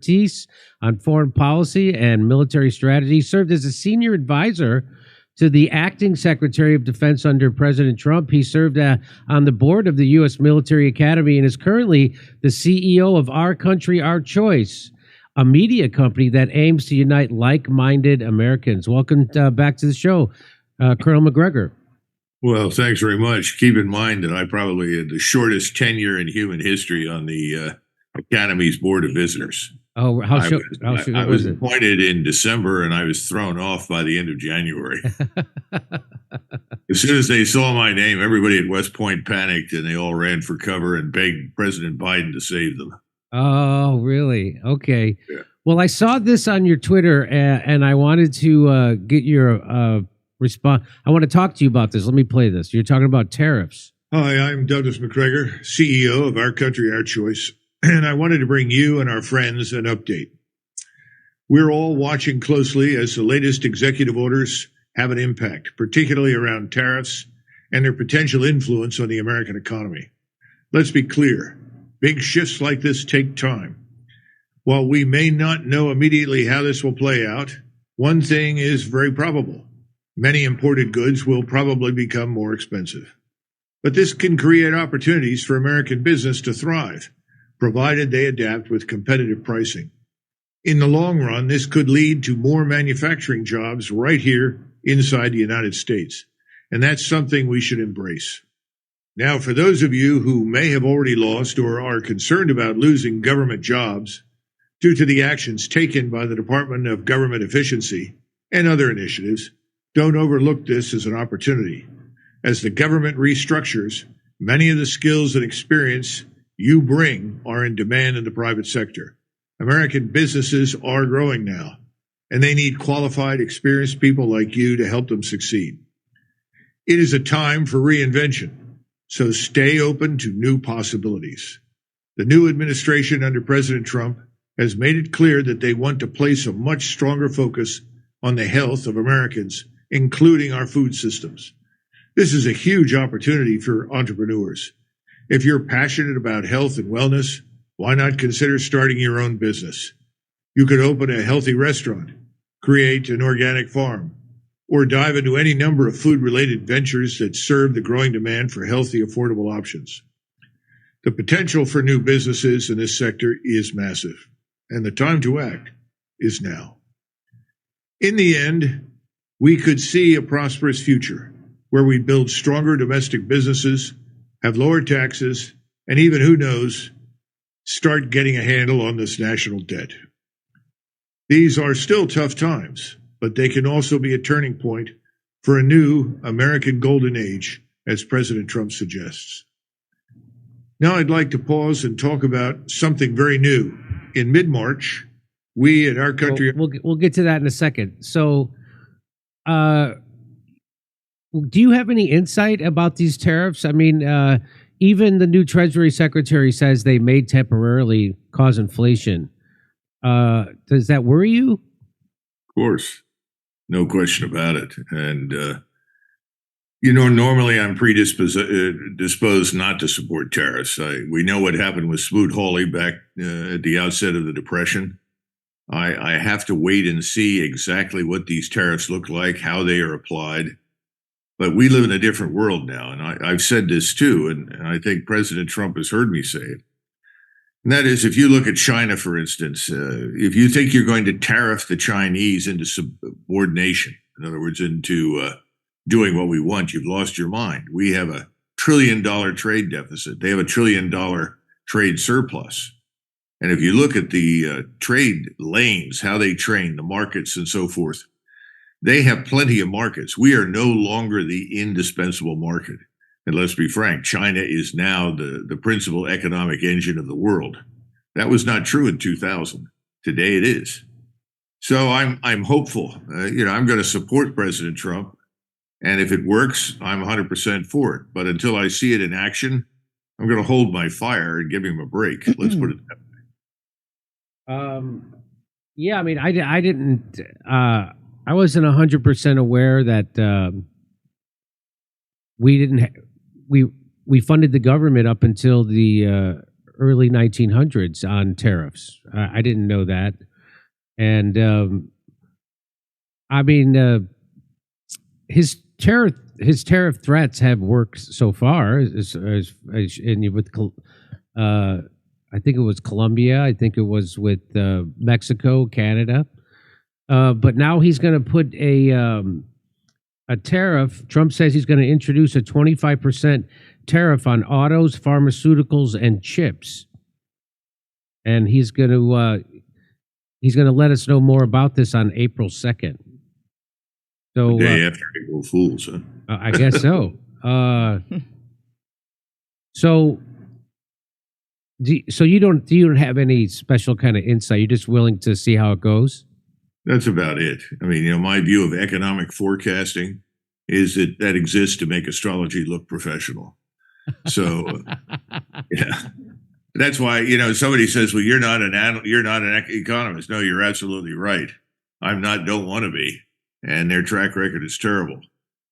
expertise on foreign policy and military strategy. He served as a senior advisor to the acting Secretary of Defense under President Trump. He served on the board of the U.S. Military Academy and is currently the CEO of Our Country, Our Choice, a media company that aims to unite like-minded Americans. Welcome back to the show, Colonel Macgregor. Well, thanks very much. Keep in mind that I probably had the shortest tenure in human history on the Academy's Board of Visitors. Oh, I was appointed in December, and I was thrown off by the end of January. As soon as they saw my name, everybody at West Point panicked, and they all ran for cover and begged President Biden to save them. Oh, really? Okay. Yeah. Well, I saw this on your Twitter, and I wanted to get your response. I want to talk to you about this. Let me play this. You're talking about tariffs. Hi, I'm Douglas Macgregor, CEO of Our Country, Our Choice, and I wanted to bring you and our friends an update. We're all watching closely as the latest executive orders have an impact, particularly around tariffs and their potential influence on the American economy. Let's be clear. Big shifts like this take time. While we may not know immediately how this will play out, one thing is very probable. Many imported goods will probably become more expensive. But this can create opportunities for American business to thrive, provided they adapt with competitive pricing. In the long run, this could lead to more manufacturing jobs right here inside the United States, and that's something we should embrace. Now, for those of you who may have already lost or are concerned about losing government jobs due to the actions taken by the Department of Government Efficiency and other initiatives, don't overlook this as an opportunity. As the government restructures, many of the skills and experience you bring are in demand in the private sector. American businesses are growing now, and they need qualified, experienced people like you to help them succeed. It is a time for reinvention, so stay open to new possibilities. The new administration under President Trump has made it clear that they want to place a much stronger focus on the health of Americans, including our food systems. This is a huge opportunity for entrepreneurs. If you're passionate about health and wellness, why not consider starting your own business? You could open a healthy restaurant, create an organic farm, or dive into any number of food-related ventures that serve the growing demand for healthy, affordable options. The potential for new businesses in this sector is massive, and the time to act is now. In the end, we could see a prosperous future where we build stronger domestic businesses, have lower taxes, and even, who knows, start getting a handle on this national debt. These are still tough times, but they can also be a turning point for a new American golden age, as President Trump suggests. Now I'd like to pause and talk about something very new. In mid-March, we at Our Country... We'll get to that in a second. So, do you have any insight about these tariffs? I mean, even the new Treasury Secretary says they may temporarily cause inflation. Does that worry you? Of course. No question about it. And, normally I'm disposed not to support tariffs. We know what happened with Smoot-Hawley back at the outset of the Depression. I have to wait and see exactly what these tariffs look like, how they are applied. But we live in a different world now, and I've said this too, and I think President Trump has heard me say it. And that is, if you look at China, for instance, if you think you're going to tariff the Chinese into subordination, in other words, into doing what we want, you've lost your mind. We have $1 trillion trade deficit. They have $1 trillion trade surplus. And if you look at the trade lanes, how they train, the markets and so forth, they have plenty of markets. We are no longer the indispensable market. And let's be frank, China is now the principal economic engine of the world. That was not true in 2000. Today it is. So I'm hopeful. I'm going to support President Trump. And if it works, I'm 100% for it. But until I see it in action, I'm going to hold my fire and give him a break. Let's put it that way. Yeah, I mean, I didn't... I wasn't 100% aware that we funded the government up until the early 1900s on tariffs. I didn't know that. And I mean, his tariff threats have worked so far. And with, I think it was Colombia. I think it was with Mexico, Canada. But now he's going to put a tariff. Trump says he's going to introduce a 25% tariff on autos, pharmaceuticals, and chips. And he's going to let us know more about this on April 2nd. So the day after April Fools, huh? I guess so. So you don't have any special kind of insight. You're just willing to see how it goes. That's about it. I mean, my view of economic forecasting is that exists to make astrology look professional. So, yeah, that's why somebody says, "Well, you're not an economist." No, you're absolutely right. I'm not. Don't want to be, and their track record is terrible.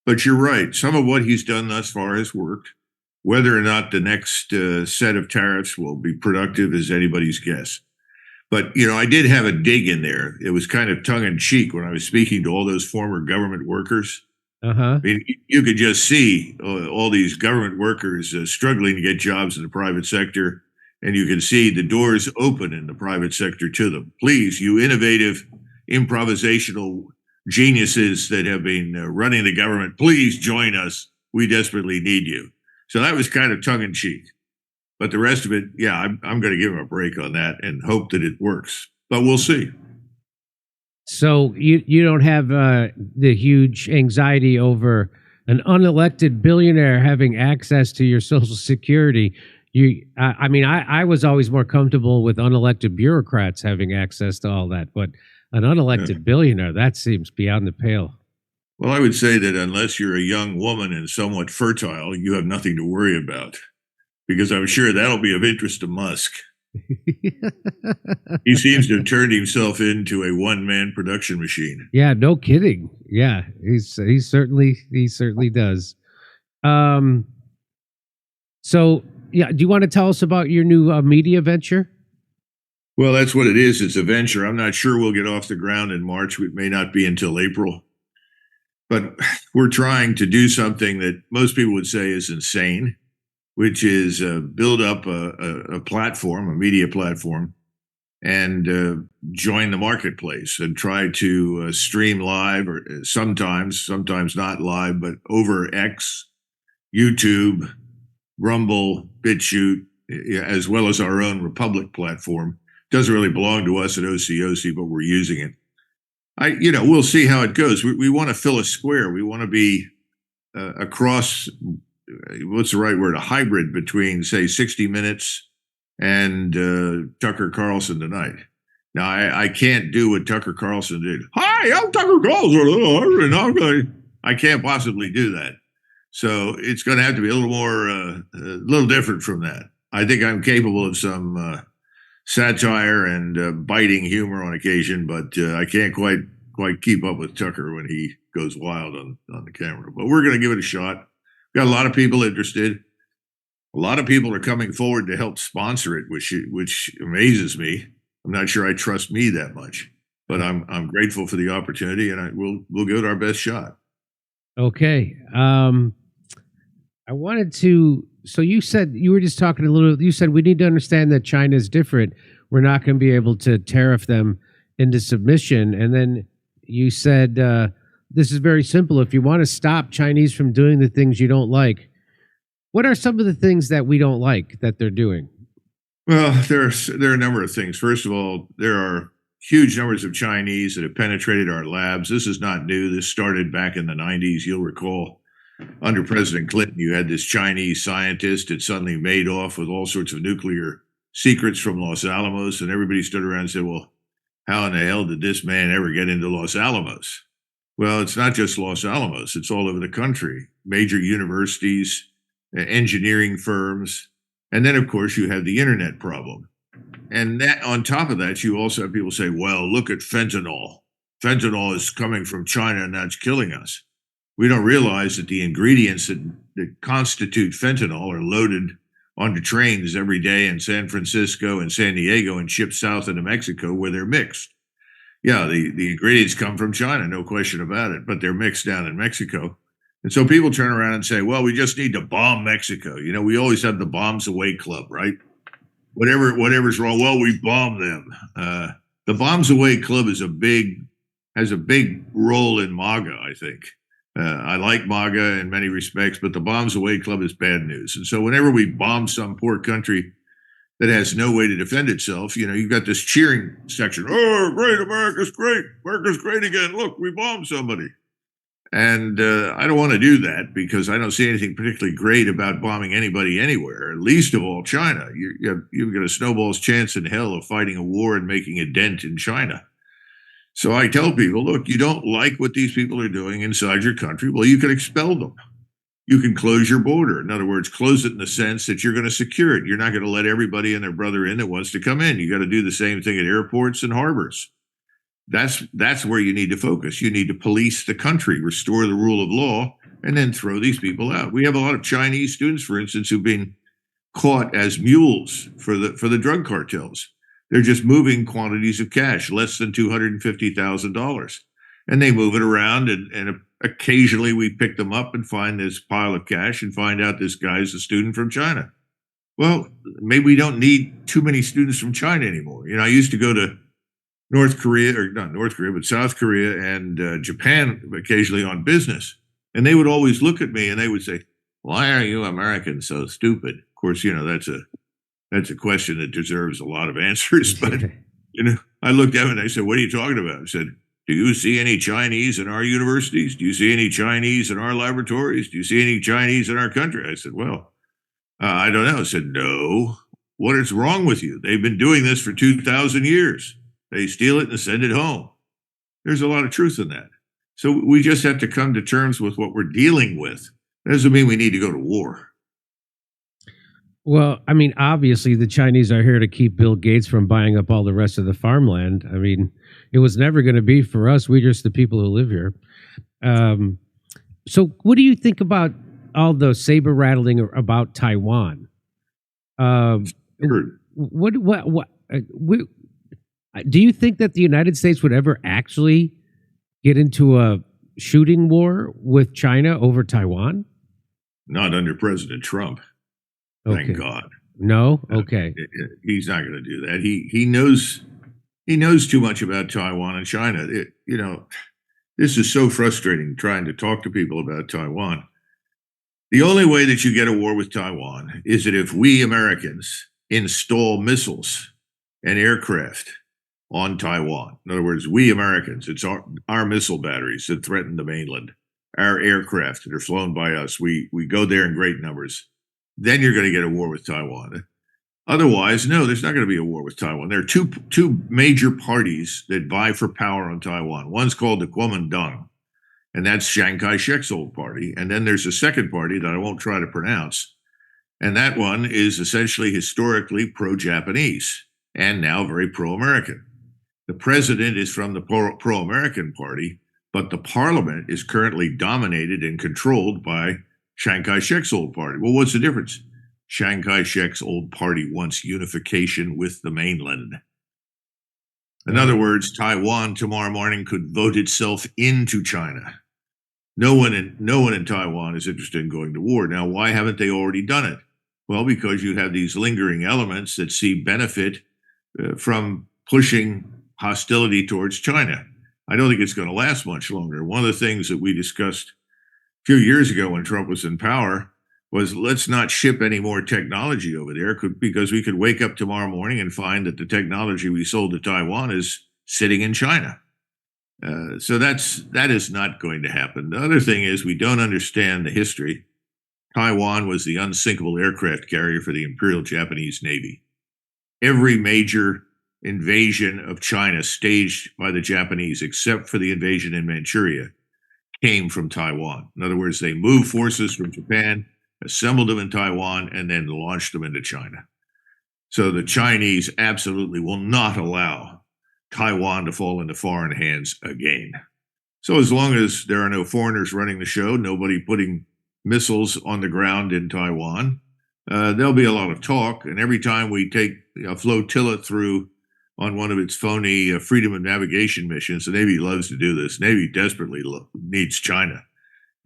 But you're right. Some of what he's done thus far has worked. Whether or not the next set of tariffs will be productive is anybody's guess. But, I did have a dig in there. It was kind of tongue in cheek when I was speaking to all those former government workers. I mean, you could just see all these government workers struggling to get jobs in the private sector. And you can see the doors open in the private sector to them. Please, you innovative, improvisational geniuses that have been running the government, please join us. We desperately need you. So that was kind of tongue in cheek. But the rest of it, yeah, I'm going to give him a break on that and hope that it works. But we'll see. So you don't have the huge anxiety over an unelected billionaire having access to your Social Security. I was always more comfortable with unelected bureaucrats having access to all that, but an unelected billionaire, that seems beyond the pale. Well, I would say that unless you're a young woman and somewhat fertile, you have nothing to worry about. Because I'm sure that'll be of interest to Musk. He seems to have turned himself into a one-man production machine. Yeah, no kidding. Yeah, he certainly does. So, yeah, do you want to tell us about your new media venture? Well, that's what it is. It's a venture. I'm not sure we'll get off the ground in March. It may not be until April. But we're trying to do something that most people would say is insane, which is build up a platform, a media platform, and join the marketplace and try to stream live, or sometimes not live, but over X, YouTube, Rumble, BitChute, as well as our own Republic platform. Doesn't really belong to us at OCOC, but we're using it. We'll see how it goes. We want to fill a square. We want to be across. What's the right word? A hybrid between, say, 60 Minutes and Tucker Carlson tonight. Now, I can't do what Tucker Carlson did. Hi, I'm Tucker Carlson. I can't possibly do that. So it's going to have to be a little more, a little different from that. I think I'm capable of some satire and biting humor on occasion, but I can't quite keep up with Tucker when he goes wild on the camera. But we're going to give it a shot. Got a lot of people interested. A lot of people are coming forward to help sponsor it, which amazes me. I'm not sure I trust me that much, but I'm grateful for the opportunity, and we'll give it our best shot. Okay. I wanted to. So you said you were just talking a little. You said we need to understand that China is different. We're not going to be able to tariff them into submission, and then you said this is very simple. If you want to stop Chinese from doing the things you don't like, what are some of the things that we don't like that they're doing? Well, there are a number of things. First of all, there are huge numbers of Chinese that have penetrated our labs. This is not new. This started back in the 90s. You'll recall under President Clinton, you had this Chinese scientist that suddenly made off with all sorts of nuclear secrets from Los Alamos. And everybody stood around and said, well, how in the hell did this man ever get into Los Alamos? Well, it's not just Los Alamos. It's all over the country. Major universities, engineering firms. And then, of course, you have the internet problem. And that, on top of that, you also have people say, well, look at fentanyl. Fentanyl is coming from China and that's killing us. We don't realize that the ingredients that constitute fentanyl are loaded onto trains every day in San Francisco and San Diego and shipped south into Mexico where they're mixed. Yeah, the ingredients come from China, no question about it, but they're mixed down in Mexico. And so people turn around and say, well, we just need to bomb Mexico. You know, we always have the bombs away club, right? Whatever's wrong, well, we bomb them. The bombs away club has a big role in MAGA, I think. I like MAGA in many respects, but the bombs away club is bad news. And so whenever we bomb some poor country that has no way to defend itself, you know, you've got this cheering section. Oh, great, America's great. America's great again. Look, we bombed somebody. And I don't want to do that because I don't see anything particularly great about bombing anybody anywhere, least of all China. You've got a snowball's chance in hell of fighting a war and making a dent in China. So I tell people, look, you don't like what these people are doing inside your country. Well, you can expel them. You can close your border. In other words, close it in the sense that you're going to secure it. You're not going to let everybody and their brother in that wants to come in. You got to do the same thing at airports and harbors. That's where you need to focus. You need to police the country, restore the rule of law, and then throw these people out. We have a lot of Chinese students, for instance, who've been caught as mules for the drug cartels. They're just moving quantities of cash, less than $250,000. And they move it around, and occasionally we pick them up and find this pile of cash and find out this guy's a student from China. Well, maybe we don't need too many students from China anymore. You know, I used to go to North Korea, or not North Korea, but South Korea and Japan occasionally on business. And they would always look at me and they would say, why are you Americans so stupid? Of course, you know, that's a question that deserves a lot of answers. But, you know, I looked at them and I said, what are you talking about? I said, do you see any Chinese in our universities? Do you see any Chinese in our laboratories? Do you see any Chinese in our country? I said, well, I don't know. I said, no. What is wrong with you? They've been doing this for 2,000 years. They steal it and send it home. There's a lot of truth in that. So we just have to come to terms with what we're dealing with. That doesn't mean we need to go to war. Well, I mean, obviously the Chinese are here to keep Bill Gates from buying up all the rest of the farmland. I mean, it was never going to be for us. We're just the people who live here. So what do you think about all the saber rattling about Taiwan? Do you think that the United States would ever actually get into a shooting war with China over Taiwan? Not under President Trump. Okay. Thank God. No? Okay. He's not going to do that. He knows too much about Taiwan and China. You know, this is so frustrating trying to talk to people about Taiwan. The only way that you get a war with Taiwan is that if we Americans install missiles and aircraft on Taiwan. In other words, we Americans, it's our missile batteries that threaten the mainland, our aircraft that are flown by us. We go there in great numbers. Then you're going to get a war with Taiwan. Otherwise, no, there's not going to be a war with Taiwan. There are two major parties that vie for power on Taiwan. One's called the Kuomintang, and that's Chiang Kai-shek's old party. And then there's a second party that I won't try to pronounce. And that one is essentially historically pro-Japanese and now very pro-American. The president is from the pro-American party, but the parliament is currently dominated and controlled by Chiang Kai-shek's old party. Well, what's the difference? Chiang Kai-shek's old party wants unification with the mainland. In other words, Taiwan tomorrow morning could vote itself into China. No one in Taiwan is interested in going to war. Now, why haven't they already done it? Well, because you have these lingering elements that see benefit from pushing hostility towards China. I don't think it's going to last much longer. One of the things that we discussed a few years ago when Trump was in power was let's not ship any more technology over there because we could wake up tomorrow morning and find that the technology we sold to Taiwan is sitting in China. So that is not going to happen. The other thing is we don't understand the history. Taiwan was the unsinkable aircraft carrier for the Imperial Japanese Navy. Every major invasion of China staged by the Japanese, except for the invasion in Manchuria, came from Taiwan. In other words, they moved forces from Japan, assembled them in Taiwan, and then launched them into China. So the Chinese absolutely will not allow Taiwan to fall into foreign hands again. So as long as there are no foreigners running the show, nobody putting missiles on the ground in Taiwan, there'll be a lot of talk. And every time we take a flotilla through on one of its phony freedom of navigation missions, the Navy loves to do this. Navy desperately needs China.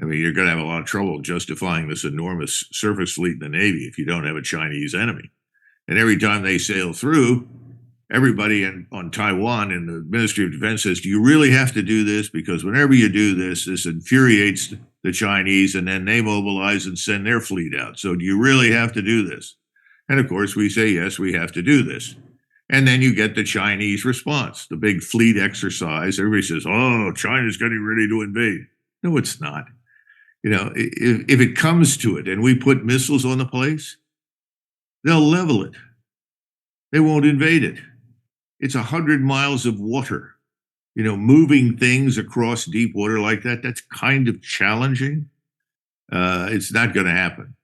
I mean, you're going to have a lot of trouble justifying this enormous surface fleet in the Navy if you don't have a Chinese enemy. And every time they sail through, everybody on Taiwan in the Ministry of Defense says, do you really have to do this? Because whenever you do this, this infuriates the Chinese, and then they mobilize and send their fleet out. So do you really have to do this? And of course, we say, yes, we have to do this. And then you get the Chinese response, the big fleet exercise. Everybody says, oh, China's getting ready to invade. No, it's not. You know, if it comes to it and we put missiles on the place, they'll level it. They won't invade it. It's 100 miles of water. You know, moving things across deep water like that, that's kind of challenging. It's not going to happen.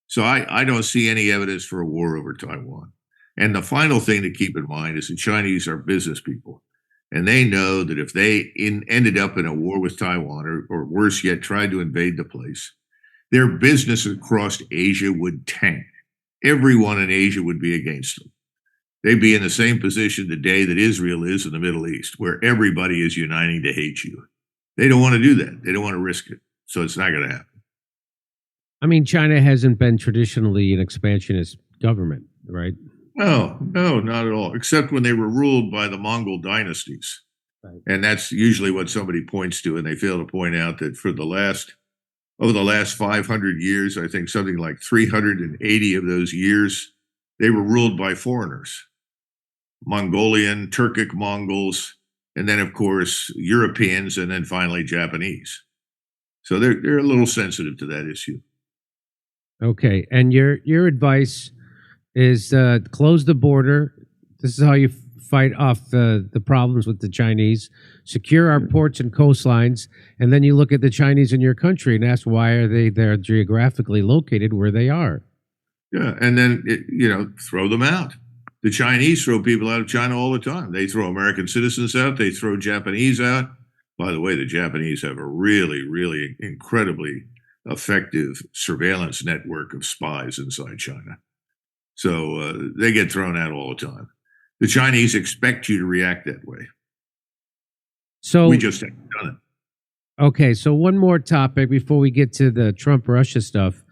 So I don't see any evidence for a war over Taiwan. And the final thing to keep in mind is the Chinese are business people. And they know that if they ended up in a war with Taiwan, or worse yet, tried to invade the place, their business across Asia would tank. Everyone in Asia would be against them. They'd be in the same position today that Israel is in the Middle East, where everybody is uniting to hate you. They don't want to do that. They don't want to risk it. So it's not going to happen. I mean, China hasn't been traditionally an expansionist government, right? No, not at all, except when they were ruled by the Mongol dynasties. Right. And that's usually what somebody points to, and they fail to point out that over the last 500 years, I think something like 380 of those years, they were ruled by foreigners, Mongolian, Turkic Mongols, and then, of course, Europeans, and then finally Japanese. So they're a little sensitive to that issue. Okay, and your advice is close the border. This is how you fight off the problems with the Chinese. Secure our ports and coastlines, and then you look at the Chinese in your country and ask why are they there geographically located where they are. Yeah, and then throw them out. The Chinese throw people out of China all the time. They throw American citizens out. They throw Japanese out. By the way, the Japanese have a really, really incredibly effective surveillance network of spies inside China. So they get thrown out all the time. The Chinese expect you to react that way. So we just haven't done it. Okay, so one more topic before we get to the Trump-Russia stuff.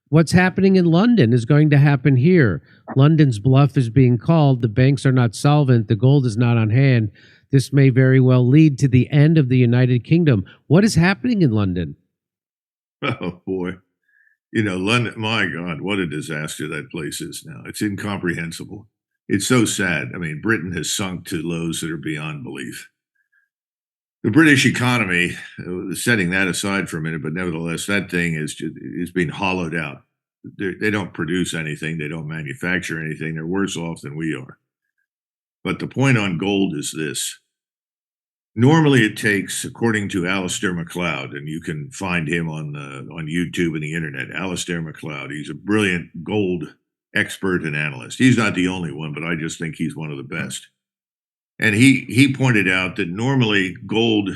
What's happening in London is going to happen here. London's bluff is being called. The banks are not solvent. The gold is not on hand. This may very well lead to the end of the United Kingdom. What is happening in London? Oh, boy. London, my God, what a disaster that place is now. It's incomprehensible. It's so sad. I mean, Britain has sunk to lows that are beyond belief. The British economy, setting that aside for a minute, but nevertheless, that thing is being hollowed out. They don't produce anything. They don't manufacture anything. They're worse off than we are. But the point on gold is this. Normally it takes, according to Alasdair Macleod, and you can find him on YouTube and the internet, Alasdair Macleod. He's a brilliant gold expert and analyst. He's not the only one, but I just think he's one of the best. And he pointed out that normally gold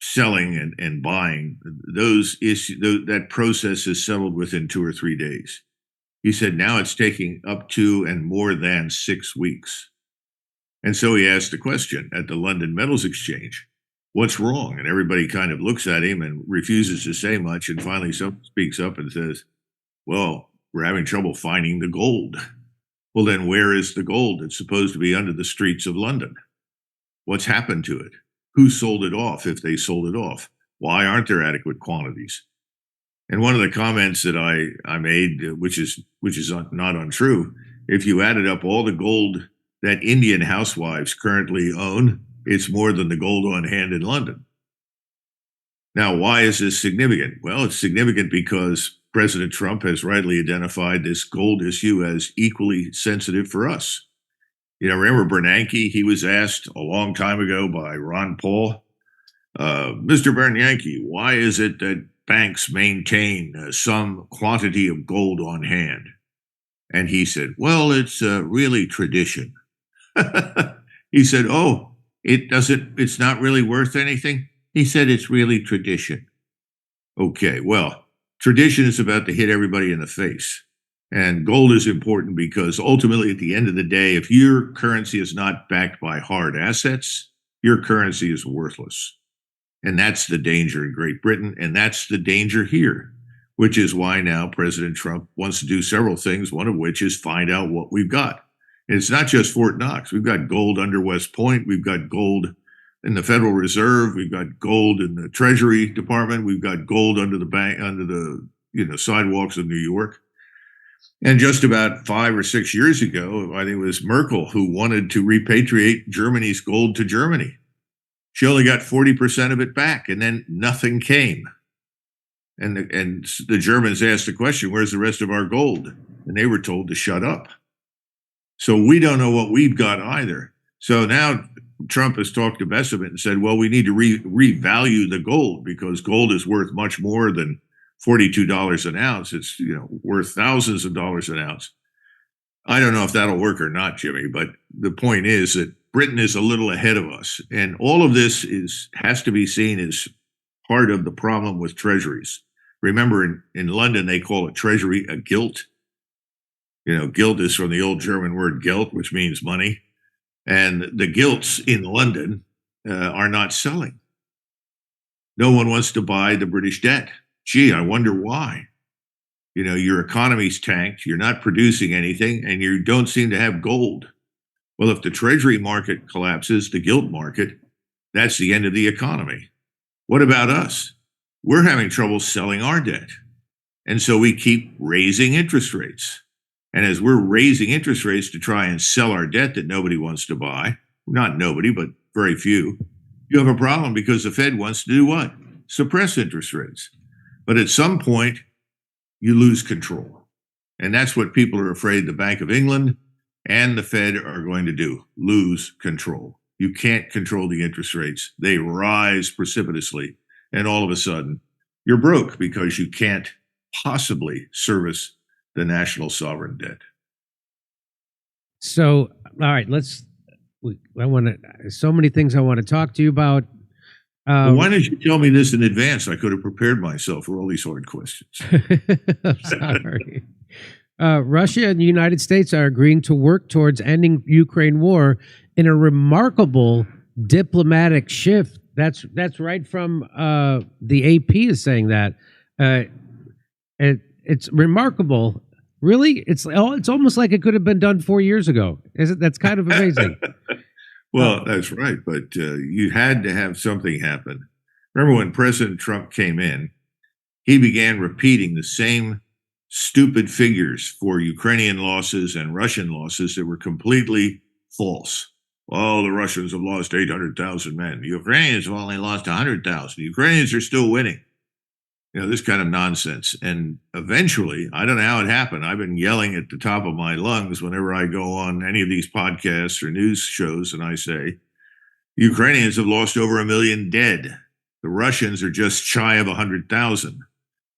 selling and buying, that process is settled within 2 or 3 days. He said now it's taking up to and more than 6 weeks. And so he asked the question at the London Metals Exchange, what's wrong? And everybody kind of looks at him and refuses to say much. And finally someone speaks up and says, well, we're having trouble finding the gold. Well, then where is the gold? It's supposed to be under the streets of London. What's happened to it? Who sold it off if they sold it off? Why aren't there adequate quantities? And one of the comments that I made, which is not untrue, if you added up all the gold that Indian housewives currently own, it's more than the gold on hand in London. Now, why is this significant? Well, it's significant because President Trump has rightly identified this gold issue as equally sensitive for us. Remember Bernanke? He was asked a long time ago by Ron Paul, Mr. Bernanke, why is it that banks maintain some quantity of gold on hand? And he said, well, it's really tradition. He said, oh, it's not really worth anything. He said, it's really tradition. Okay, well, Tradition is about to hit everybody in the face. And gold is important because ultimately, at the end of the day, if your currency is not backed by hard assets, your currency is worthless. And that's the danger in Great Britain. And that's the danger here, which is why now President Trump wants to do several things, one of which is find out what we've got. And it's not just Fort Knox. We've got gold under West Point. We've got gold in the Federal Reserve. We've got gold in the Treasury Department. We've got gold under the bank, under the sidewalks of New York. And just about 5 or 6 years ago, I think it was Merkel who wanted to repatriate Germany's gold to Germany. She only got 40% of it back, and then nothing came. And the Germans asked the question, where's the rest of our gold? And they were told to shut up. So we don't know what we've got either. So now Trump has talked to Bessemet and said, well, we need to revalue the gold because gold is worth much more than $42 an ounce. It's worth thousands of dollars an ounce. I don't know if that'll work or not, Jimmy, but the point is that Britain is a little ahead of us. And all of this has to be seen as part of the problem with treasuries. Remember, in London, they call a treasury a gilt. Gilt is from the old German word Geld, which means money. And the gilts in London are not selling. No one wants to buy the British debt. Gee, I wonder why. Your economy's tanked, you're not producing anything, and you don't seem to have gold. Well, if the treasury market collapses, the gilt market, that's the end of the economy. What about us? We're having trouble selling our debt. And so we keep raising interest rates. And as we're raising interest rates to try and sell our debt that nobody wants to buy, not nobody, but very few, you have a problem because the Fed wants to do what? Suppress interest rates. But at some point, you lose control. And that's what people are afraid the Bank of England and the Fed are going to do, lose control. You can't control the interest rates. They rise precipitously. And all of a sudden, you're broke because you can't possibly service the national sovereign debt. So, all right, so many things I want to talk to you about. Well, why didn't you tell me this in advance? I could have prepared myself for all these hard questions. I'm sorry. Russia and the United States are agreeing to work towards ending Ukraine war in a remarkable diplomatic shift. That's right from the AP is saying that. It's remarkable. Really, it's almost like it could have been done 4 years ago. That's kind of amazing. Well, that's right. But you had to have something happen. Remember when President Trump came in, he began repeating the same stupid figures for Ukrainian losses and Russian losses that were completely false. Oh, the Russians have lost 800,000 men. The Ukrainians have only lost 100,000. The Ukrainians are still winning. This kind of nonsense. And eventually, I don't know how it happened. I've been yelling at the top of my lungs whenever I go on any of these podcasts or news shows, and I say, Ukrainians have lost over 1 million dead. The Russians are just shy of 100,000.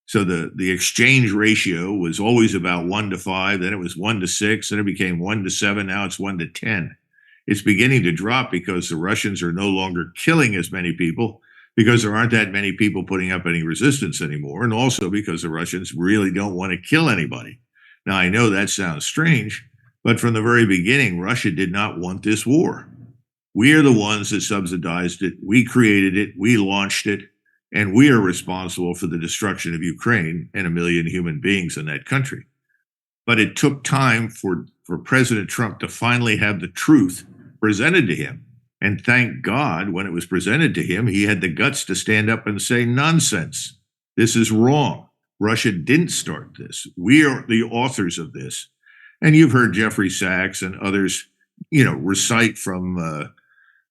So the exchange ratio was always about 1 to 5, then it was 1 to 6, then it became 1 to 7, now it's 1 to 10. It's beginning to drop because the Russians are no longer killing as many people, because there aren't that many people putting up any resistance anymore, and also because the Russians really don't want to kill anybody. Now, I know that sounds strange, but from the very beginning, Russia did not want this war. We are the ones that subsidized it. We created it. We launched it. And we are responsible for the destruction of Ukraine and 1 million human beings in that country. But it took time for President Trump to finally have the truth presented to him. And thank God, when it was presented to him, he had the guts to stand up and say, nonsense. This is wrong. Russia didn't start this. We are the authors of this. And you've heard Jeffrey Sachs and others, recite from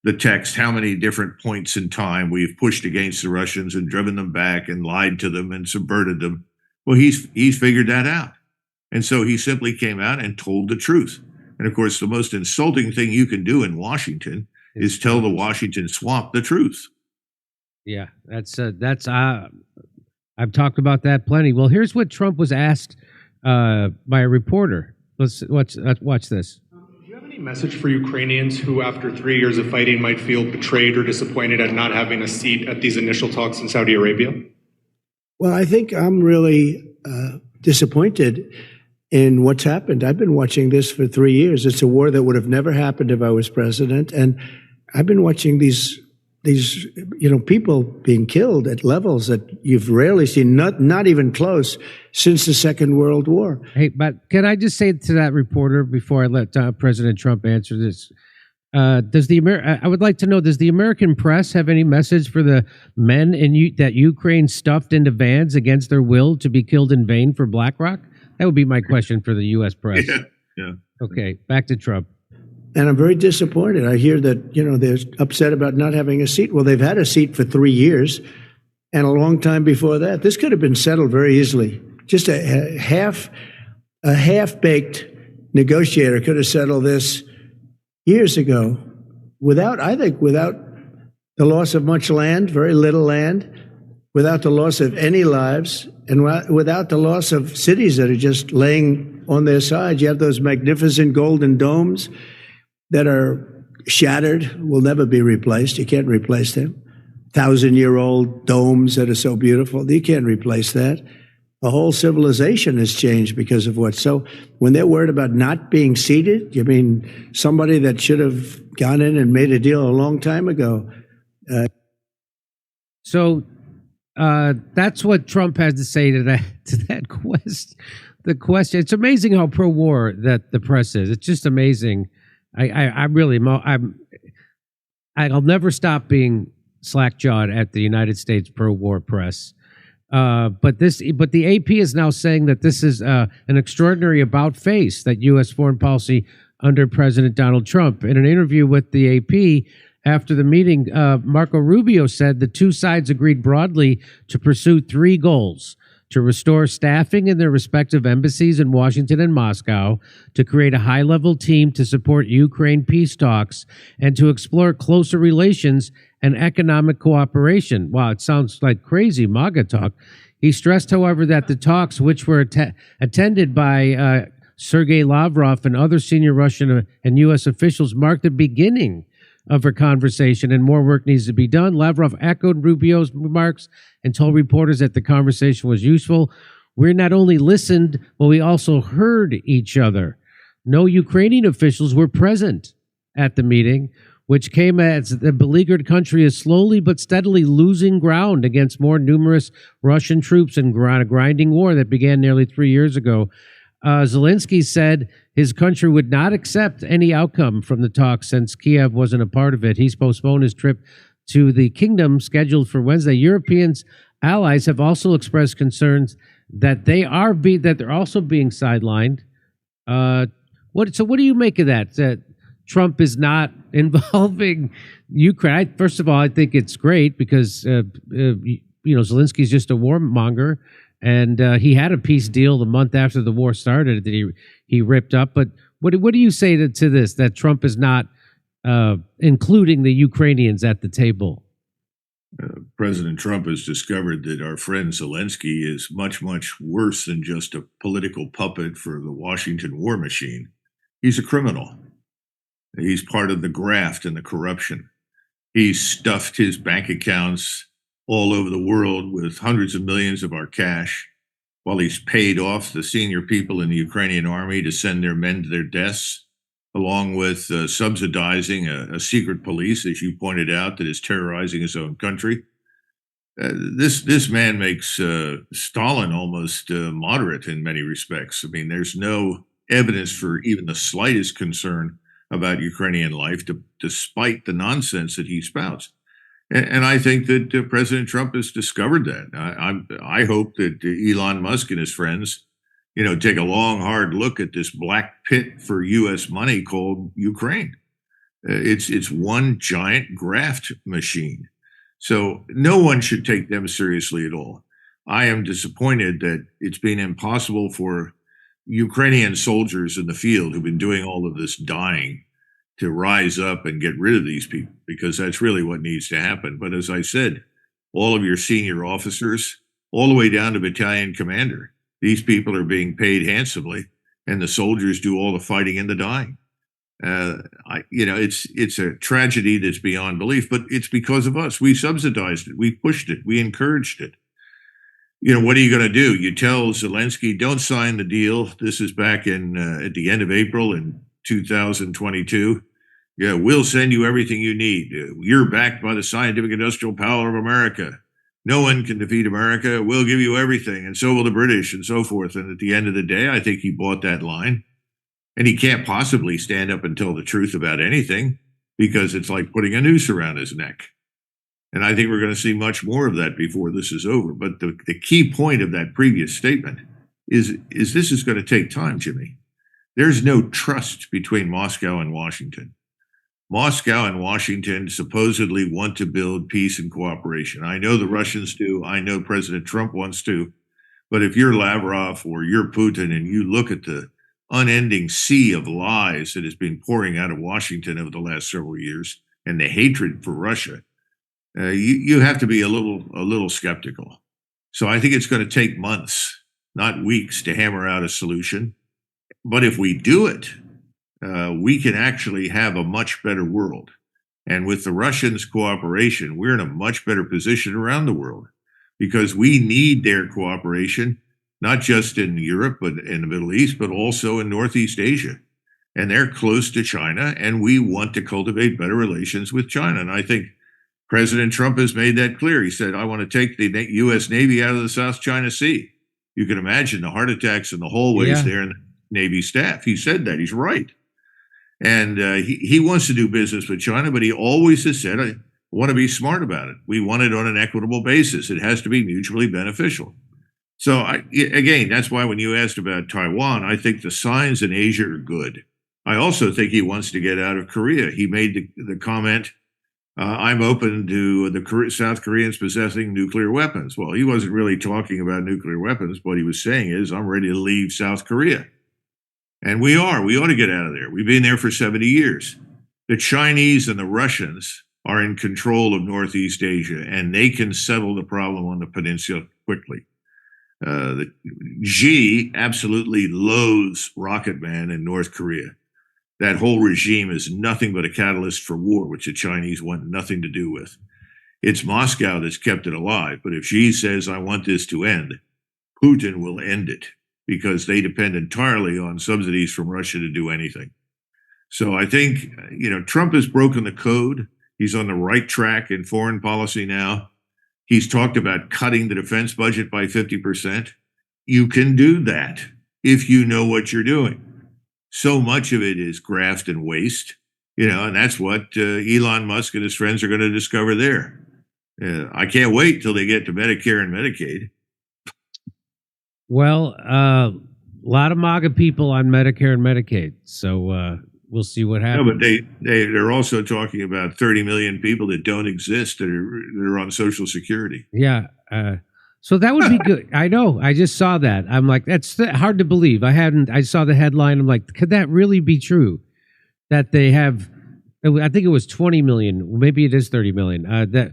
the text how many different points in time we've pushed against the Russians and driven them back and lied to them and subverted them. Well, he's figured that out. And so he simply came out and told the truth. And of course, the most insulting thing you can do in Washington is tell the Washington swamp the truth. Yeah, I've talked about that plenty. Well, here's what Trump was asked by a reporter. Let's watch this. Do you have any message for Ukrainians who, after 3 years of fighting, might feel betrayed or disappointed at not having a seat at these initial talks in Saudi Arabia? Well, I think I'm really disappointed in what's happened. I've been watching this for 3 years. It's a war that would have never happened if I was president, and I've been watching these people being killed at levels that you've rarely seen, not even close, since the Second World War. Hey, but can I just say to that reporter before I let President Trump answer this? I would like to know, does the American press have any message for the men that Ukraine stuffed into vans against their will to be killed in vain for BlackRock? That would be my question for the U.S. press. Yeah. Okay, back to Trump. And I'm very disappointed. I hear that, they're upset about not having a seat. Well, they've had a seat for 3 years and a long time before that. This could have been settled very easily. Just a half-baked negotiator could have settled this years ago without the loss of much land, very little land, without the loss of any lives, and without the loss of cities that are just laying on their sides. You have those magnificent golden domes that are shattered, will never be replaced. You can't replace them. 1,000-year-old domes that are so beautiful, you can't replace that. The whole civilization has changed because of what. So when they're worried about not being seated, you mean somebody that should have gone in and made a deal a long time ago. So that's what Trump has to say to that quest. The question. It's amazing how pro-war that the press is. It's just amazing. I'll never stop being slack-jawed at the United States pro-war press. But the AP is now saying that this is an extraordinary about-face that U.S. foreign policy under President Donald Trump. In an interview with the AP after the meeting, Marco Rubio said the two sides agreed broadly to pursue three goals: to restore staffing in their respective embassies in Washington and Moscow, to create a high-level team to support Ukraine peace talks, and to explore closer relations and economic cooperation. Wow, it sounds like crazy MAGA talk. He stressed, however, that the talks, which were attended by Sergei Lavrov and other senior Russian and U.S. officials, marked the beginning of a conversation, and more work needs to be done. Lavrov echoed Rubio's remarks and told reporters that the conversation was useful. We not only listened, but we also heard each other. No Ukrainian officials were present at the meeting, which came as the beleaguered country is slowly but steadily losing ground against more numerous Russian troops in a grinding war that began nearly 3 years ago. Zelensky said his country would not accept any outcome from the talks since Kiev wasn't a part of it. He's postponed his trip to the kingdom scheduled for Wednesday. European allies have also expressed concerns that they're also being sidelined. What do you make of that? That Trump is not involving Ukraine? First of all, I think it's great because Zelensky's just a warmonger. And he had a peace deal the month after the war started that he ripped up. But what do you say to this, that Trump is not including the Ukrainians at the table? President Trump has discovered that our friend Zelensky is much, much worse than just a political puppet for the Washington war machine. He's a criminal. He's part of the graft and the corruption. He's stuffed his bank accounts all over the world with hundreds of millions of our cash, while he's paid off the senior people in the Ukrainian army to send their men to their deaths, along with subsidizing a secret police, as you pointed out, that is terrorizing his own country. This man makes Stalin almost moderate in many respects. I mean, there's no evidence for even the slightest concern about Ukrainian life, despite the nonsense that he spouts. And I think that President Trump has discovered that. I hope that Elon Musk and his friends, take a long, hard look at this black pit for U.S. money called Ukraine. It's one giant graft machine. So no one should take them seriously at all. I am disappointed that it's been impossible for Ukrainian soldiers in the field who've been doing all of this dying to rise up and get rid of these people, because that's really what needs to happen. But as I said, all of your senior officers, all the way down to battalion commander, these people are being paid handsomely, and the soldiers do all the fighting and the dying. It's a tragedy that's beyond belief, but it's because of us. We subsidized it. We pushed it. We encouraged it. what are you going to do? You tell Zelensky, don't sign the deal. This is back in at the end of April in 2022. Yeah, we'll send you everything you need. You're backed by the scientific industrial power of America. No one can defeat America. We'll give you everything, and so will the British, and so forth. And at the end of the day, I think he bought that line. And he can't possibly stand up and tell the truth about anything because it's like putting a noose around his neck. And I think we're going to see much more of that before this is over. But the key point of that previous statement is this is going to take time, Jimmy. There's no trust between Moscow and Washington. Moscow and Washington supposedly want to build peace and cooperation. I know the Russians do. I know President Trump wants to. But if you're Lavrov or you're Putin and you look at the unending sea of lies that has been pouring out of Washington over the last several years and the hatred for Russia, you have to be a little skeptical. So I think it's going to take months, not weeks, to hammer out a solution. But if we do it, we can actually have a much better world. And with the Russians' cooperation, we're in a much better position around the world because we need their cooperation, not just in Europe, but in the Middle East, but also in Northeast Asia. And they're close to China, and we want to cultivate better relations with China. And I think President Trump has made that clear. He said, I want to take the U.S. Navy out of the South China Sea. You can imagine the heart attacks in the hallways there in the Navy staff. He said that. He's right. And he wants to do business with China, but he always has said, I want to be smart about it. We want it on an equitable basis. It has to be mutually beneficial. So, again, that's why when you asked about Taiwan, I think the signs in Asia are good. I also think he wants to get out of Korea. He made the comment, I'm open to the South Koreans possessing nuclear weapons. Well, he wasn't really talking about nuclear weapons. What he was saying is, I'm ready to leave South Korea. And we are. We ought to get out of there. We've been there for 70 years. The Chinese and the Russians are in control of Northeast Asia, and they can settle the problem on the peninsula quickly. Xi absolutely loathes Rocket Man in North Korea. That whole regime is nothing but a catalyst for war, which the Chinese want nothing to do with. It's Moscow that's kept it alive. But if Xi says, I want this to end, Putin will end it because they depend entirely on subsidies from Russia to do anything. So I think, Trump has broken the code. He's on the right track in foreign policy now. He's talked about cutting the defense budget by 50%. You can do that if you know what you're doing. So much of it is graft and waste, and that's what Elon Musk and his friends are going to discover there. I can't wait till they get to Medicare and Medicaid. Well, a lot of MAGA people on Medicare and Medicaid, so we'll see what happens. No, but they're also talking about 30 million people that don't exist that are on Social Security. Yeah. So that would be good. I know. I just saw that. I'm like, that's hard to believe. I saw the headline. I'm like, could that really be true? That they have, I think it was 20 million. Maybe it is 30 million. That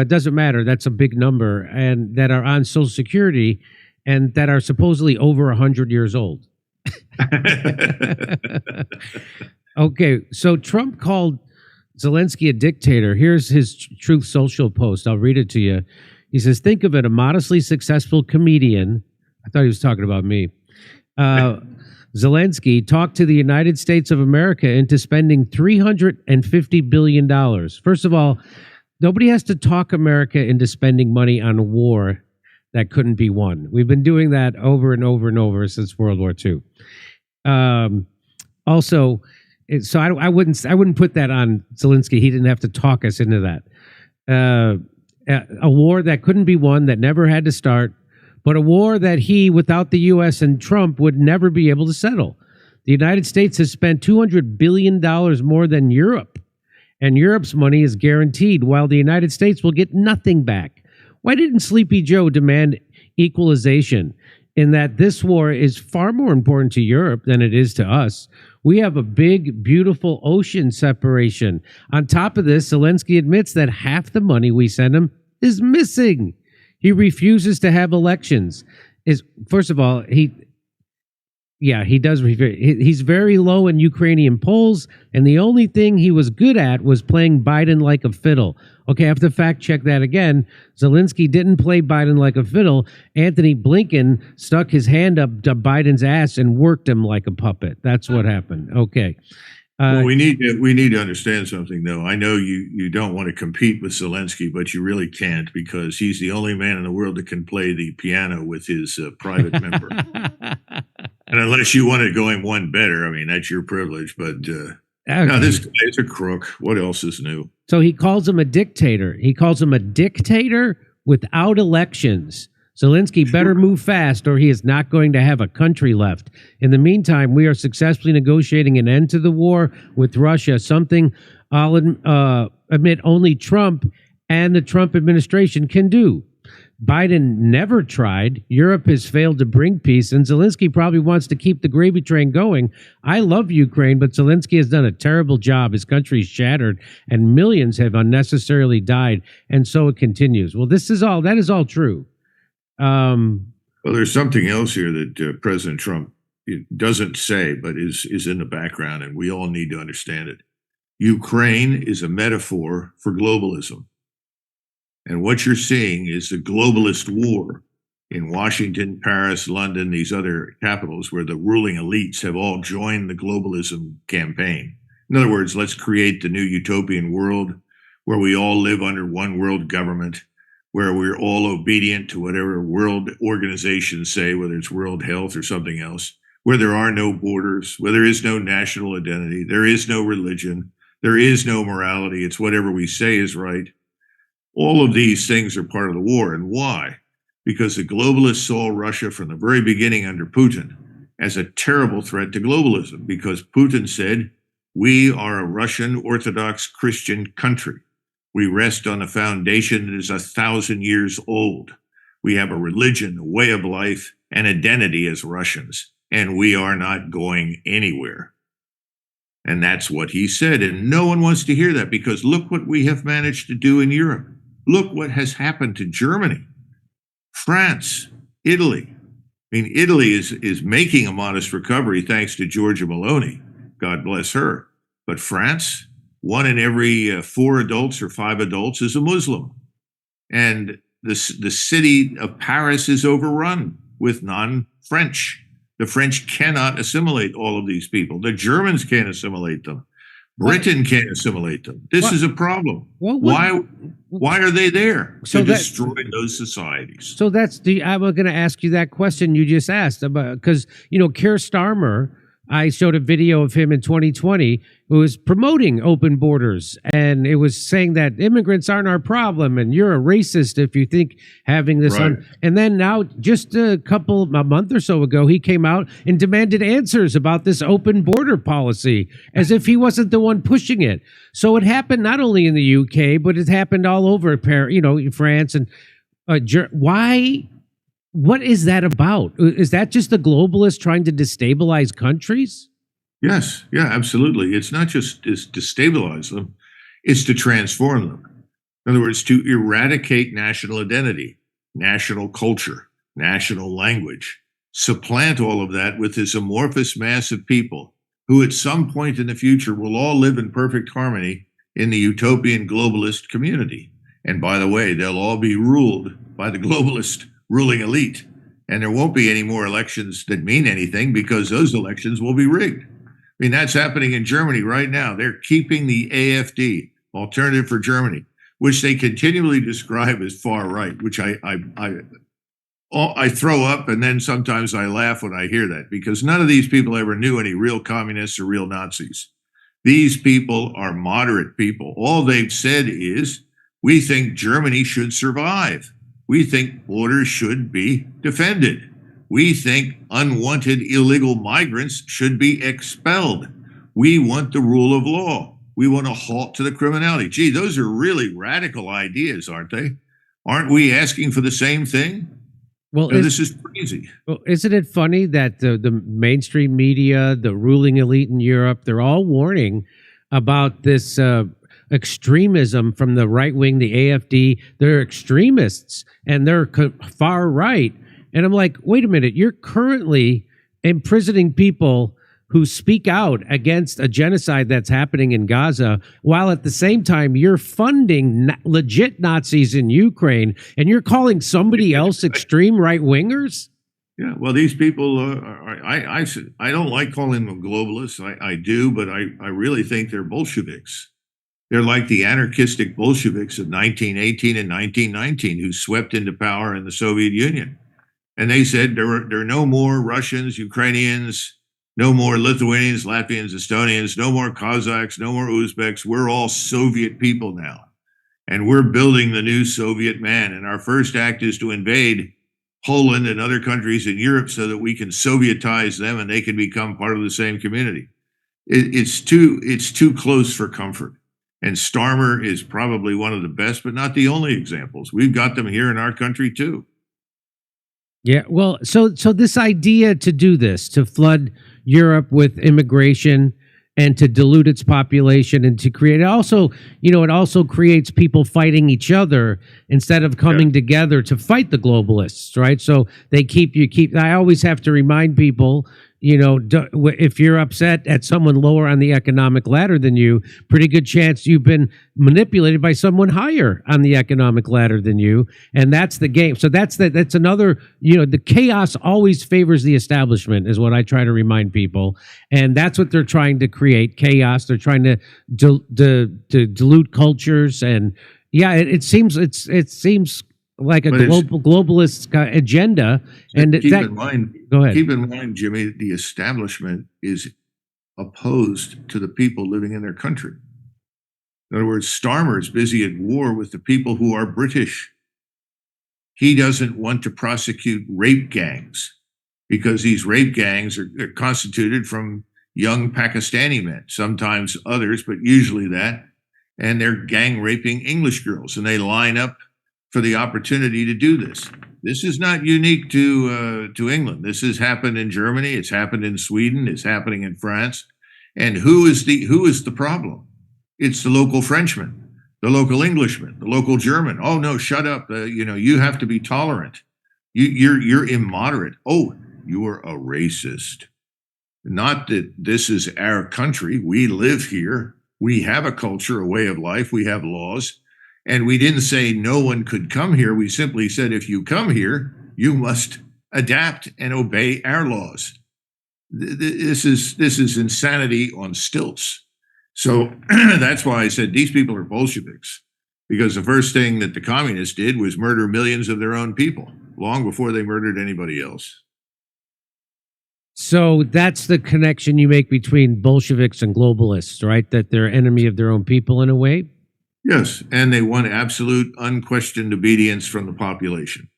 doesn't matter. That's a big number. And that are on Social Security and that are supposedly over 100 years old. Okay. So Trump called Zelensky a dictator. Here's his Truth Social post. I'll read it to you. He says, think of it, a modestly successful comedian. I thought he was talking about me. Zelensky talked to the United States of America into spending $350 billion. First of all, nobody has to talk America into spending money on a war that couldn't be won. We've been doing that over and over and over since World War II. Also, so I wouldn't put that on Zelensky. He didn't have to talk us into that. A war that couldn't be won, that never had to start, but a war that he, without the U.S. and Trump, would never be able to settle. The United States has spent $200 billion more than Europe, and Europe's money is guaranteed, while the United States will get nothing back. Why didn't Sleepy Joe demand equalization in that this war is far more important to Europe than it is to us? We have a big, beautiful ocean separation. On top of this, Zelensky admits that half the money we send him is missing. He refuses to have elections. First of all, Yeah, he does. He's very low in Ukrainian polls, and the only thing he was good at was playing Biden like a fiddle. Okay, I have to fact check that again. Zelensky didn't play Biden like a fiddle. Anthony Blinken stuck his hand up to Biden's ass and worked him like a puppet. That's what happened. Okay. Well, we need to understand something, though. I know you don't want to compete with Zelensky, but you really can't, because he's the only man in the world that can play the piano with his private member. And unless you want to go him one better, I mean, that's your privilege. But no, this guy is a crook. What else is new? So he calls him a dictator. He calls him a dictator without elections. Zelensky better move fast, or he is not going to have a country left. In the meantime, we are successfully negotiating an end to the war with Russia, something I'll admit only Trump and the Trump administration can do. Biden never tried. Europe has failed to bring peace, and Zelensky probably wants to keep the gravy train going. I love Ukraine, but Zelensky has done a terrible job. His country is shattered, and millions have unnecessarily died, and so it continues. Well, that is all true. Well, there's something else here that President Trump doesn't say, but is in the background, and we all need to understand it. Ukraine is a metaphor for globalism. And what you're seeing is the globalist war in Washington, Paris, London, these other capitals where the ruling elites have all joined the globalism campaign. In other words, let's create the new utopian world where we all live under one world government, where we're all obedient to whatever world organizations say, whether it's World Health or something else, where there are no borders, where there is no national identity, there is no religion, there is no morality. It's whatever we say is right. All of these things are part of the war. And why? Because the globalists saw Russia from the very beginning under Putin as a terrible threat to globalism, because Putin said, we are a Russian Orthodox Christian country. We rest on a foundation that is 1,000 years old. We have a religion, a way of life, an identity as Russians, and we are not going anywhere. And that's what he said. And no one wants to hear that, because look what we have managed to do in Europe. Look what has happened to Germany, France, Italy. I mean, Italy is making a modest recovery thanks to Giorgia Meloni. God bless her. But France, 1 in every 4 adults or 5 adults is a Muslim. And the city of Paris is overrun with non-French. The French cannot assimilate all of these people. The Germans can't assimilate them. Britain can't assimilate them. This is a problem. Why are they there? To destroy those societies. So I'm going to ask you that question you just asked about, because, Keir Starmer, I showed a video of him in 2020 who was promoting open borders, and it was saying that immigrants aren't our problem and you're a racist if you think having this right. And then now, just a month or so ago, he came out and demanded answers about this open border policy as if he wasn't the one pushing it. So it happened not only in the UK, but it happened all over, France and why? What is that about? Is that just the globalists trying to destabilize countries? Yes, yeah, absolutely. It's not just to destabilize them, it's to transform them. In other words, to eradicate national identity, national culture, national language, supplant all of that with this amorphous mass of people who at some point in the future will all live in perfect harmony in the utopian globalist community. And by the way, they'll all be ruled by the globalist ruling elite. And there won't be any more elections that mean anything, because those elections will be rigged. I mean, that's happening in Germany right now. They're keeping the AfD, Alternative for Germany, which they continually describe as far right, which I throw up, and then sometimes I laugh when I hear that, because none of these people ever knew any real communists or real Nazis. These people are moderate people. All they've said is, we think Germany should survive. We think borders should be defended. We think unwanted illegal migrants should be expelled. We want the rule of law. We want a halt to the criminality. Gee, those are really radical ideas, aren't they? Aren't we asking for the same thing? Well, this is crazy. Well, isn't it funny that the mainstream media, the ruling elite in Europe, they're all warning about this extremism from the right wing, the AfD. They're extremists and they're far right. And I'm like, wait a minute, you're currently imprisoning people who speak out against a genocide that's happening in Gaza, while at the same time you're funding legit Nazis in Ukraine, and you're calling somebody else extreme right wingers? Yeah, well, these people, I don't like calling them globalists. I do, but I really think they're Bolsheviks. They're like the anarchistic Bolsheviks of 1918 and 1919 who swept into power in the Soviet Union. And they said there are no more Russians, Ukrainians, no more Lithuanians, Latvians, Estonians, no more Kazakhs, no more Uzbeks. We're all Soviet people now. And we're building the new Soviet man. And our first act is to invade Poland and other countries in Europe so that we can Sovietize them and they can become part of the same community. It's too close for comfort. And Starmer is probably one of the best, but not the only examples. We've got them here in our country too. Yeah, well, so this idea to do this, to flood Europe with immigration and to dilute its population and to create, it also creates people fighting each other instead of coming together to fight the globalists, right? So they I always have to remind people, if you're upset at someone lower on the economic ladder than you, pretty good chance you've been manipulated by someone higher on the economic ladder than you. And that's the game. So that's another, the chaos always favors the establishment is what I try to remind people. And that's what they're trying to create, chaos. They're trying to dilute cultures. And yeah, it seems like a globalist agenda. And keep in mind, go ahead. Keep in mind, Jimmy, the establishment is opposed to the people living in their country. In other words, Starmer is busy at war with the people who are British. He doesn't want to prosecute rape gangs because these rape gangs are constituted from young Pakistani men, sometimes others, but usually that. And they're gang raping English girls, and they line up for the opportunity to do this. This is not unique to England. This has happened in Germany. It's happened in Sweden. It's happening in France. And who is the problem? It's the local Frenchman, the local Englishman, the local German. Oh no, shut up! You have to be tolerant. You're immoderate. Oh, you are a racist. Not that this is our country. We live here. We have a culture, a way of life. We have laws. And we didn't say no one could come here. We simply said, if you come here, you must adapt and obey our laws. This is insanity on stilts. So that's why I said these people are Bolsheviks, because the first thing that the communists did was murder millions of their own people long before they murdered anybody else. So that's the connection you make between Bolsheviks and globalists, right? That they're enemy of their own people in a way? Yes, and they want absolute, unquestioned obedience from the population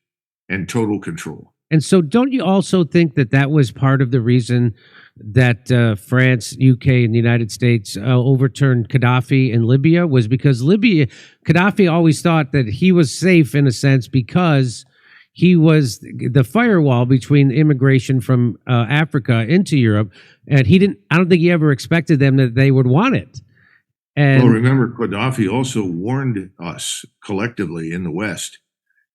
and total control. And so don't you also think that was part of the reason that France, UK, and the United States overturned Gaddafi in Libya, was because Gaddafi always thought that he was safe in a sense because he was the firewall between immigration from Africa into Europe, and I don't think he ever expected them that they would want it. And well, remember, Gaddafi also warned us collectively in the West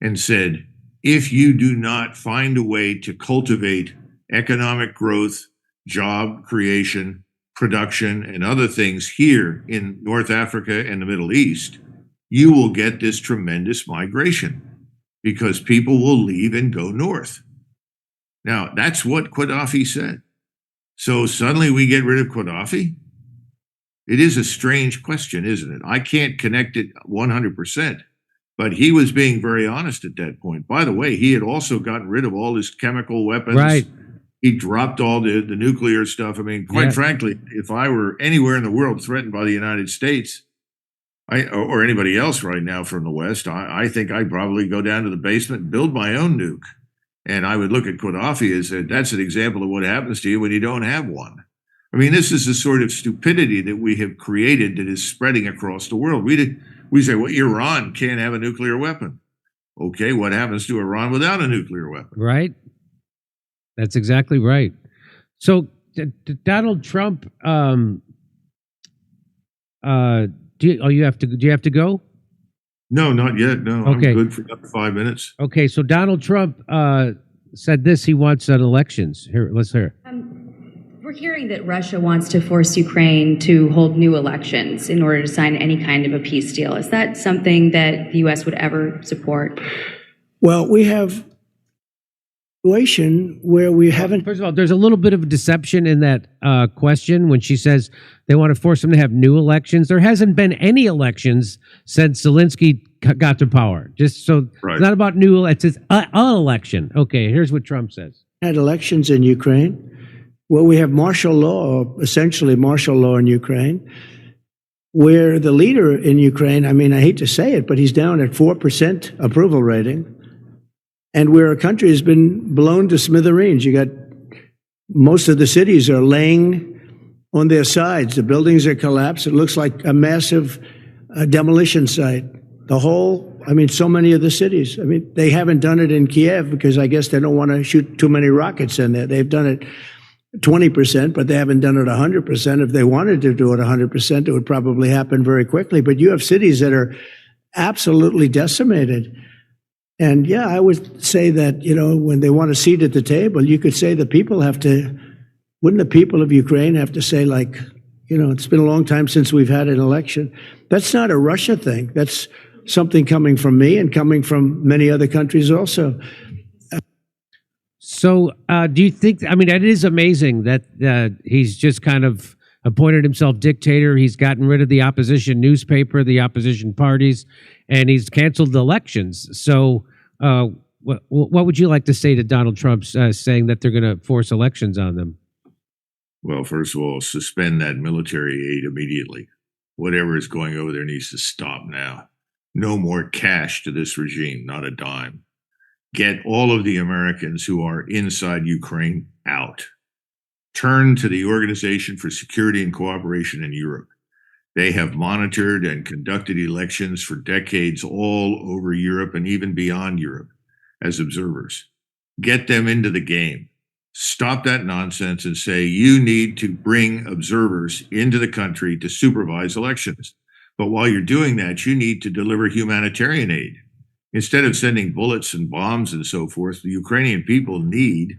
and said, if you do not find a way to cultivate economic growth, job creation, production, and other things here in North Africa and the Middle East, you will get this tremendous migration because people will leave and go north. Now, that's what Gaddafi said. So suddenly we get rid of Gaddafi? It is a strange question, isn't it? I can't connect it 100%, but he was being very honest at that point. By the way, he had also gotten rid of all his chemical weapons. Right. He dropped all the nuclear stuff. I mean, quite frankly, if I were anywhere in the world threatened by the United States, or anybody else right now from the West, I think I'd probably go down to the basement and build my own nuke. And I would look at Gaddafi as that's an example of what happens to you when you don't have one. I mean, this is the sort of stupidity that we have created that is spreading across the world. We say, well, Iran can't have a nuclear weapon. Okay, what happens to Iran without a nuclear weapon? Right. That's exactly right. So Donald Trump, do you have to go? No, not yet. No, okay. I'm good for another 5 minutes. Okay, so Donald Trump said this. He wants elections. Here, let's hear. We're hearing that Russia wants to force Ukraine to hold new elections in order to sign any kind of a peace deal. Is that something that the U.S. would ever support? Well, we have a situation where we haven't. First of all, there's a little bit of a deception in that question when she says they want to force them to have new elections. There hasn't been any elections since Zelensky got to power. Just so Right. It's not about new. It's an election. Okay, here's what Trump says. Had elections in Ukraine. Well, we have martial law, or essentially martial law in Ukraine, where the leader in Ukraine, I mean, I hate to say it, but he's down at 4% approval rating, and where a country has been blown to smithereens. You got most of the cities are laying on their sides. The buildings are collapsed. It looks like a massive demolition site. The whole, I mean, so many of the cities. I mean, they haven't done it in Kiev because I guess they don't want to shoot too many rockets in there. They've done it 20%, but they haven't done it 100%. If they wanted to do it 100%, it would probably happen very quickly. But you have cities that are absolutely decimated. And yeah, I would say that, you know, when they want a seat at the table, you could say the people have to, wouldn't the people of Ukraine have to say, like, you know, it's been a long time since we've had an election. That's not a Russia thing. That's something coming from me and coming from many other countries also. So do you think, I mean, it is amazing that he's just kind of appointed himself dictator. He's gotten rid of the opposition newspaper, the opposition parties, and he's canceled the elections. So what would you like to say to Donald Trump saying that they're going to force elections on them? Well, first of all, suspend that military aid immediately. Whatever is going over there needs to stop now. No more cash to this regime, not a dime. Get all of the Americans who are inside Ukraine out. Turn to the Organization for Security and Cooperation in Europe. They have monitored and conducted elections for decades all over Europe and even beyond Europe as observers. Get them into the game. Stop that nonsense and say you need to bring observers into the country to supervise elections. But while you're doing that, you need to deliver humanitarian aid. Instead of sending bullets and bombs and so forth, the Ukrainian people need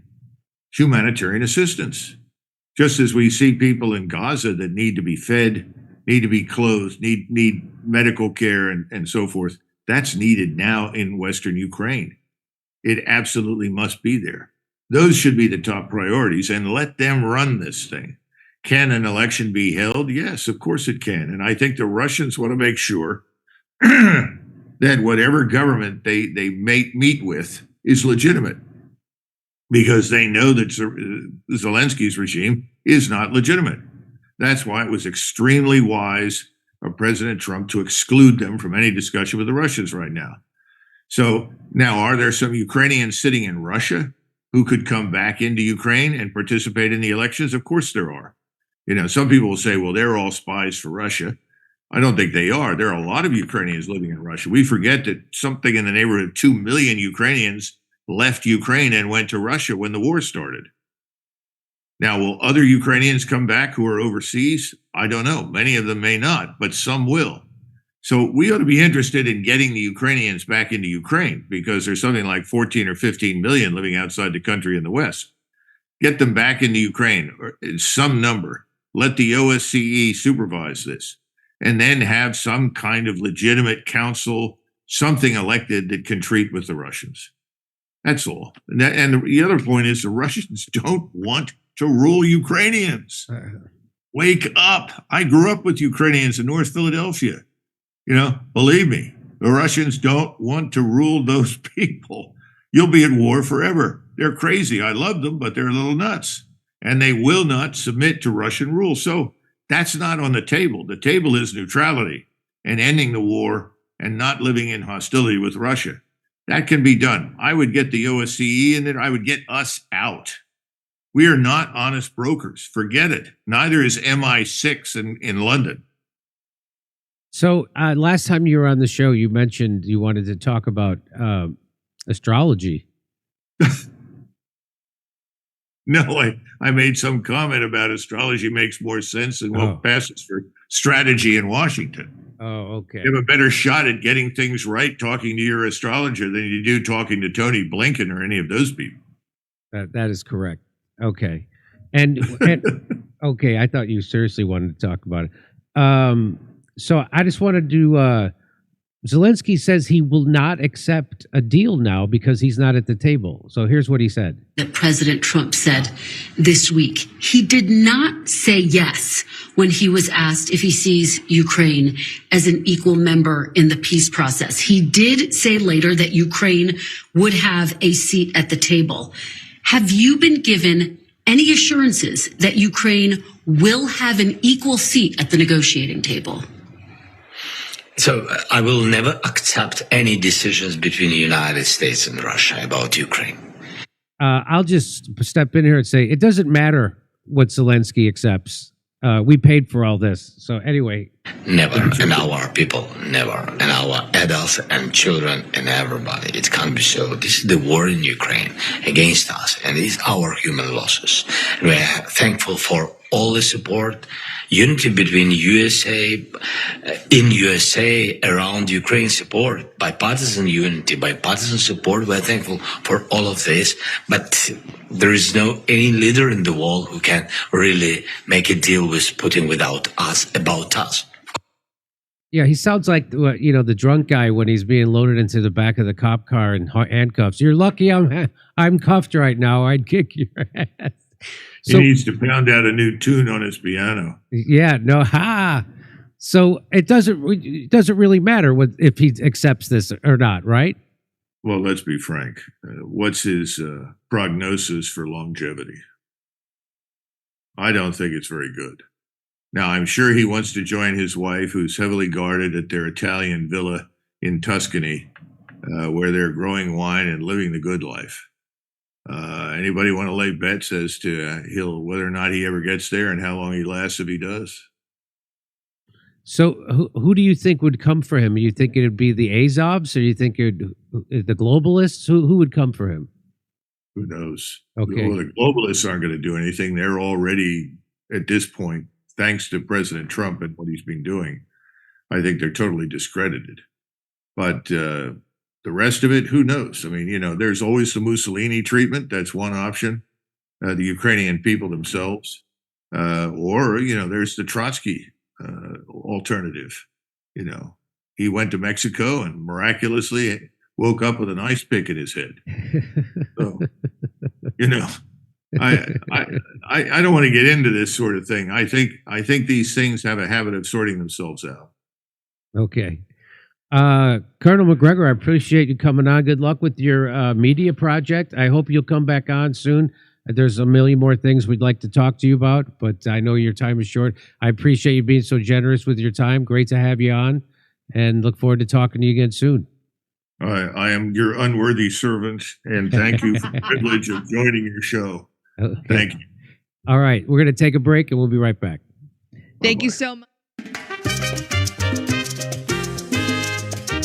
humanitarian assistance. Just as we see people in Gaza that need to be fed, need to be clothed, need medical care and so forth, that's needed now in Western Ukraine. It absolutely must be there. Those should be the top priorities, and let them run this thing. Can an election be held? Yes, of course it can. And I think the Russians want to make sure that whatever government they meet with is legitimate, because they know that Zelensky's regime is not legitimate. That's why it was extremely wise of President Trump to exclude them from any discussion with the Russians right now. So now, are there some Ukrainians sitting in Russia who could come back into Ukraine and participate in the elections? Of course there are. You know, some people will say, well, they're all spies for Russia. I don't think they are. There are a lot of Ukrainians living in Russia. We forget that something in the neighborhood of 2 million Ukrainians left Ukraine and went to Russia when the war started. Now, will other Ukrainians come back who are overseas? I don't know. Many of them may not, but some will. So we ought to be interested in getting the Ukrainians back into Ukraine, because there's something like 14 or 15 million living outside the country in the West. Get them back into Ukraine, or some number. Let the OSCE supervise this, and then have some kind of legitimate council, something elected that can treat with the Russians. That's all. And the other point is the Russians don't want to rule Ukrainians. Wake up. I grew up with Ukrainians in North Philadelphia. You know, believe me, the Russians don't want to rule those people. You'll be at war forever. They're crazy. I love them, but they're a little nuts. And they will not submit to Russian rule. So that's not on the table. The table is neutrality and ending the war and not living in hostility with Russia. That can be done. I would get the OSCE in it. I would get us out. We are not honest brokers. Forget it. Neither is MI6 in London. So last time you were on the show, you mentioned you wanted to talk about astrology. No, I made some comment about astrology makes more sense than what passes for strategy in Washington. Oh, okay. You have a better shot at getting things right talking to your astrologer than you do talking to Tony Blinken or any of those people. That is correct. Okay. And okay, I thought you seriously wanted to talk about it. So I just wanted to. Zelensky says he will not accept a deal now because he's not at the table. So here's what he said. That President Trump said this week. He did not say yes when he was asked if he sees Ukraine as an equal member in the peace process. He did say later that Ukraine would have a seat at the table. Have you been given any assurances that Ukraine will have an equal seat at the negotiating table? So I will never accept any decisions between the United States and Russia about Ukraine. I'll just step in here and say it doesn't matter what Zelensky accepts. We paid for all this. So anyway. Never. And our people, never. And our adults and children and everybody. It can't be so. This is the war in Ukraine against us. And it's our human losses. And we are thankful for all the support, unity between USA, in USA, around Ukraine support, bipartisan unity, bipartisan support. We're thankful for all of this, but there is no any leader in the world who can really make a deal with Putin without us, about us. Yeah, he sounds like the drunk guy when he's being loaded into the back of the cop car in handcuffs. You're lucky I'm cuffed right now. I'd kick your ass. He needs to pound out a new tune on his piano. Yeah, no, So it doesn't really matter if he accepts this or not, right? Well, let's be frank. What's his prognosis for longevity? I don't think it's very good. Now, I'm sure he wants to join his wife, who's heavily guarded at their Italian villa in Tuscany, where they're growing wine and living the good life. Anybody want to lay bets as to whether or not he ever gets there and how long he lasts if he does? So who do you think would come for him? You think it would be the Azovs, or you think the globalists? Who would come for him? Who knows? Okay. Well, the globalists aren't going to do anything. They're already, at this point, thanks to President Trump and what he's been doing, I think they're totally discredited. But the rest of it, who knows? I mean, there's always the Mussolini treatment. That's one option. The Ukrainian people themselves. Or, there's the Trotsky alternative. He went to Mexico and miraculously woke up with an ice pick in his head. So, I don't want to get into this sort of thing. I think these things have a habit of sorting themselves out. Okay. Colonel Macgregor, I appreciate you coming on. Good luck with your media project. I hope you'll come back on soon. There's a million more things we'd like to talk to you about, but I know your time is short. I appreciate you being so generous with your time. Great to have you on, and look forward to talking to you again soon. I am your unworthy servant, and thank you for the privilege of joining your show. Okay. Thank you. All right, we're going to take a break, and we'll be right back. Thank you so much.